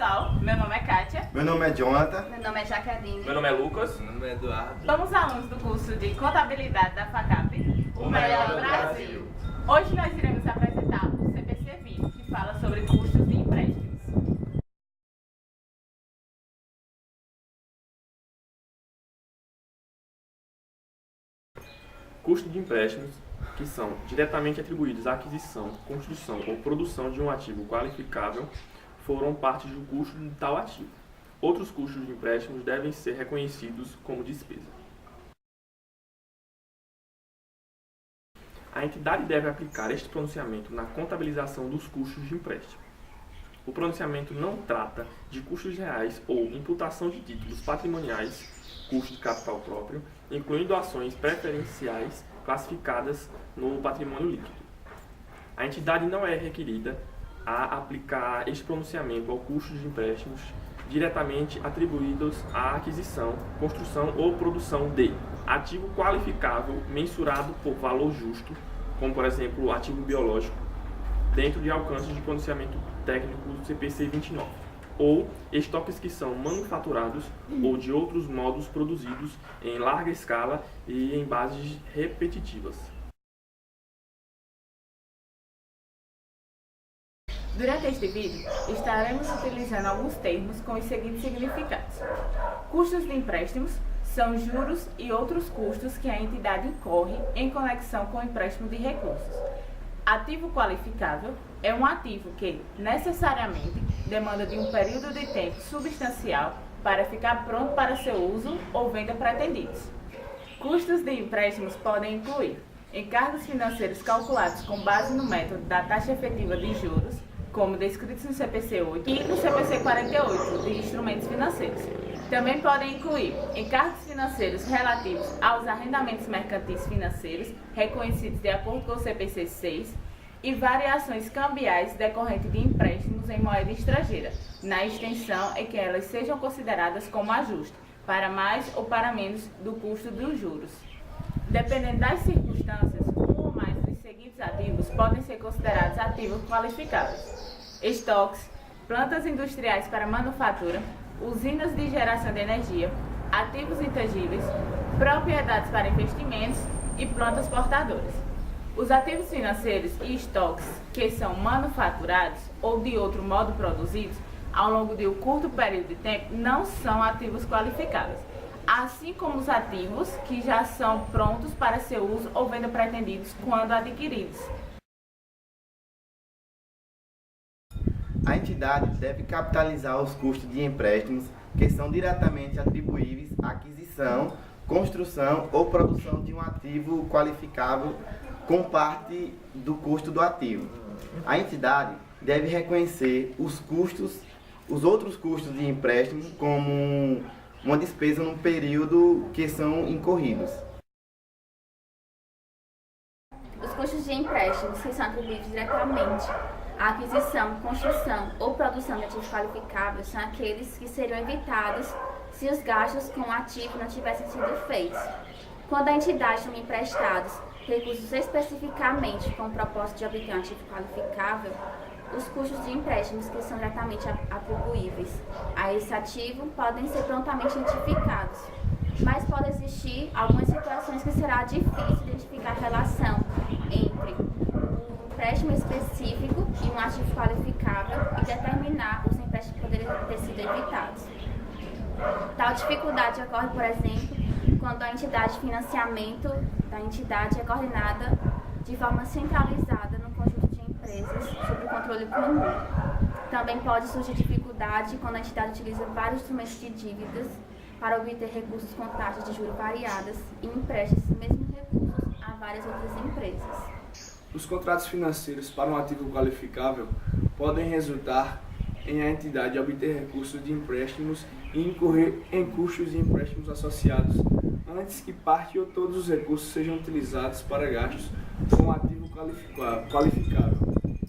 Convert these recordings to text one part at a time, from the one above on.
pessoal, meu nome é Kátia. Meu nome é Jonathan. Meu nome é Jaqueline. Meu nome é Lucas. Meu nome é Eduardo. Somos alunos do curso de Contabilidade da FACAP, o melhor do Brasil. Hoje nós iremos apresentar o CPC 20, que fala sobre custos de empréstimos. Custos de empréstimos que são diretamente atribuídos à aquisição, construção ou produção de um ativo qualificável foram parte do custo de tal ativo. Outros custos de empréstimos devem ser reconhecidos como despesa. A entidade deve aplicar este pronunciamento na contabilização dos custos de empréstimo. O pronunciamento não trata de custos reais ou imputação de títulos patrimoniais, custo de capital próprio, incluindo ações preferenciais classificadas no patrimônio líquido. A entidade não é requerida a aplicar este pronunciamento ao custo de empréstimos diretamente atribuídos à aquisição, construção ou produção de ativo qualificável mensurado por valor justo, como por exemplo ativo biológico, dentro de alcance de pronunciamento técnico do CPC 29, ou estoques que são manufaturados ou de outros modos produzidos em larga escala e em bases repetitivas. Durante este vídeo, estaremos utilizando alguns termos com os seguintes significados. Custos de empréstimos são juros e outros custos que a entidade incorre em conexão com o empréstimo de recursos. Ativo qualificável é um ativo que, necessariamente, demanda de um período de tempo substancial para ficar pronto para seu uso ou venda pretendidos. Custos de empréstimos podem incluir encargos financeiros calculados com base no método da taxa efetiva de juros, como descritos no CPC 8 e no CPC 48, de instrumentos financeiros. Também podem incluir encargos financeiros relativos aos arrendamentos mercantis financeiros, reconhecidos de acordo com o CPC 6, e variações cambiais decorrentes de empréstimos em moeda estrangeira, na extensão em que elas sejam consideradas como ajuste, para mais ou para menos do custo dos juros. Dependendo das circunstâncias, um ou mais dos seguintes ativos podem ser considerados ativos qualificáveis: estoques, plantas industriais para manufatura, usinas de geração de energia, ativos intangíveis, propriedades para investimentos e plantas portadoras. Os ativos financeiros e estoques que são manufaturados ou de outro modo produzidos ao longo de um curto período de tempo não são ativos qualificáveis, assim como os ativos que já são prontos para seu uso ou venda pretendidos quando adquiridos. A entidade deve capitalizar os custos de empréstimos que são diretamente atribuíveis à aquisição, construção ou produção de um ativo qualificável com parte do custo do ativo. A entidade deve reconhecer os outros custos de empréstimo como uma despesa no período que são incorridos. Os custos de empréstimos que são atribuídos diretamente à aquisição, construção ou produção de ativos qualificáveis são aqueles que seriam evitados se os gastos com o ativo não tivessem sido feitos. Quando a entidade toma emprestados recursos especificamente com o propósito de obter um ativo qualificável, os custos de empréstimos que são diretamente atribuíveis a esse ativo podem ser prontamente identificados, mas pode existir algumas situações que será difícil identificar a relação entre um empréstimo específico e um ativo qualificável e determinar os empréstimos que poderiam ter sido evitados. Tal dificuldade ocorre, por exemplo, quando a entidade de financiamento da entidade é coordenada de forma centralizada no conjunto de empresas sob o controle comum. Também pode surgir dificuldade quando a entidade utiliza vários instrumentos de dívidas para obter recursos com taxas de juros variadas e empresta esses mesmos recursos a várias outras empresas. Os contratos financeiros para um ativo qualificável podem resultar em a entidade obter recursos de empréstimos e incorrer em custos de empréstimos associados antes que parte ou todos os recursos sejam utilizados para gastos com um ativo qualificável.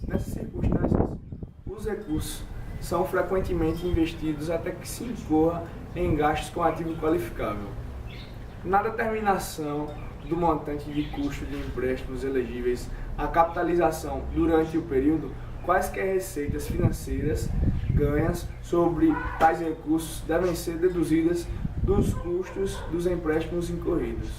Nessas circunstâncias, os recursos são frequentemente investidos até que se incorra em gastos com ativo qualificável. Na determinação do montante de custo de empréstimos elegíveis à capitalização durante o período, quaisquer receitas financeiras ganhas sobre tais recursos devem ser deduzidas dos custos dos empréstimos incorridos.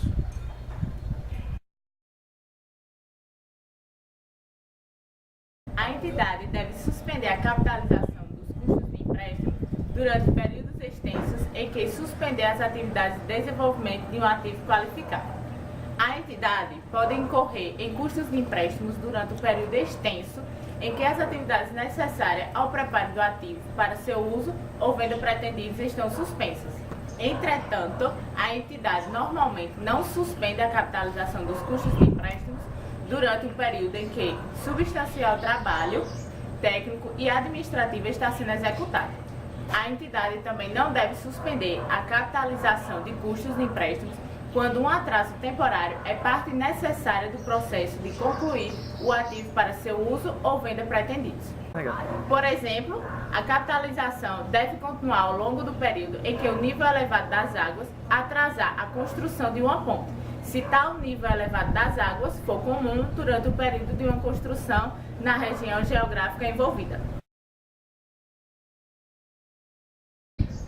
A entidade deve suspender a capitalização dos custos de empréstimo durante períodos extensos em que suspender as atividades de desenvolvimento de um ativo qualificado. A entidade pode incorrer em custos de empréstimos durante um período extenso em que as atividades necessárias ao preparo do ativo para seu uso ou venda pretendidos estão suspensas. Entretanto, a entidade normalmente não suspende a capitalização dos custos de empréstimos durante um período em que substancial trabalho técnico e administrativo está sendo executado. A entidade também não deve suspender a capitalização de custos de empréstimos quando um atraso temporário é parte necessária do processo de concluir o ativo para seu uso ou venda pretendidos. Por exemplo, a capitalização deve continuar ao longo do período em que o nível elevado das águas atrasar a construção de uma ponte, se tal nível elevado das águas for comum durante o período de uma construção na região geográfica envolvida.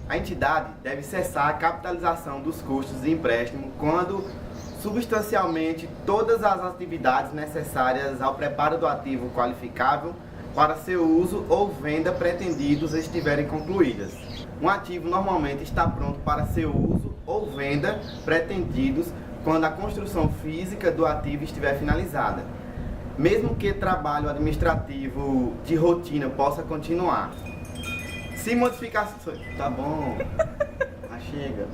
A entidade deve cessar a capitalização dos custos de empréstimo quando substancialmente todas as atividades necessárias ao preparo do ativo qualificável para seu uso ou venda pretendidos estiverem concluídas. Um ativo normalmente está pronto para seu uso ou venda pretendidos quando a construção física do ativo estiver finalizada, mesmo que trabalho administrativo de rotina possa continuar. Se modificações... Tá bom. Chega.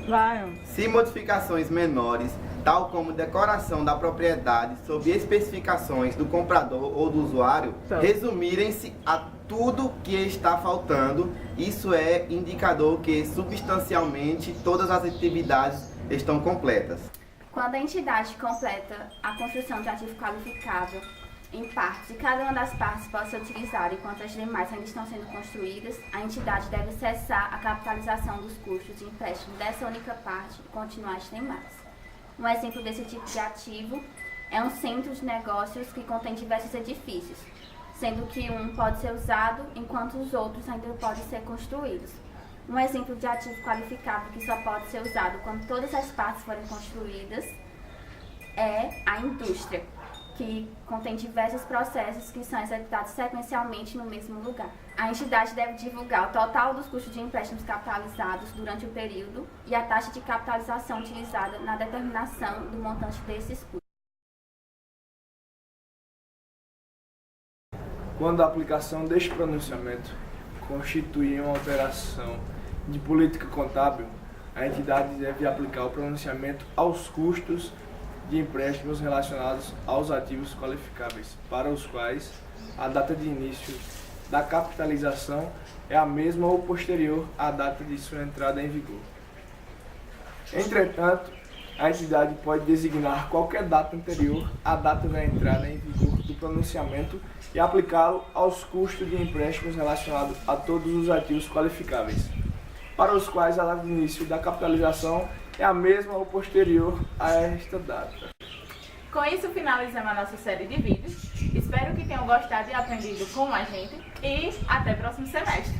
Vai. Se modificações menores, tal como decoração da propriedade sob especificações do comprador ou do usuário, resumirem-se a tudo que está faltando, isso é indicador que substancialmente todas as atividades estão completas. Quando a entidade completa a construção de ativo qualificável em partes e cada uma das partes pode ser utilizada enquanto as demais ainda estão sendo construídas, a entidade deve cessar a capitalização dos custos de empréstimo dessa única parte e continuar as demais. Um exemplo desse tipo de ativo é um centro de negócios que contém diversos edifícios, sendo que um pode ser usado enquanto os outros ainda podem ser construídos. Um exemplo de ativo qualificável que só pode ser usado quando todas as partes forem construídas é a indústria, que contém diversos processos que são executados sequencialmente no mesmo lugar. A entidade deve divulgar o total dos custos de empréstimos capitalizados durante o período e a taxa de capitalização utilizada na determinação do montante desses custos. Quando a aplicação deste pronunciamento constitui uma alteração de política contábil, a entidade deve aplicar o pronunciamento aos custos de empréstimos relacionados aos ativos qualificáveis, para os quais a data de início da capitalização é a mesma ou posterior à data de sua entrada em vigor. Entretanto, a entidade pode designar qualquer data anterior à data da entrada em vigor do pronunciamento e aplicá-lo aos custos de empréstimos relacionados a todos os ativos qualificáveis, para os quais a data de início da capitalização é a mesma ou posterior a esta data. Com isso, finalizamos a nossa série de vídeos. Espero que tenham gostado e aprendido com a gente. E até o próximo semestre.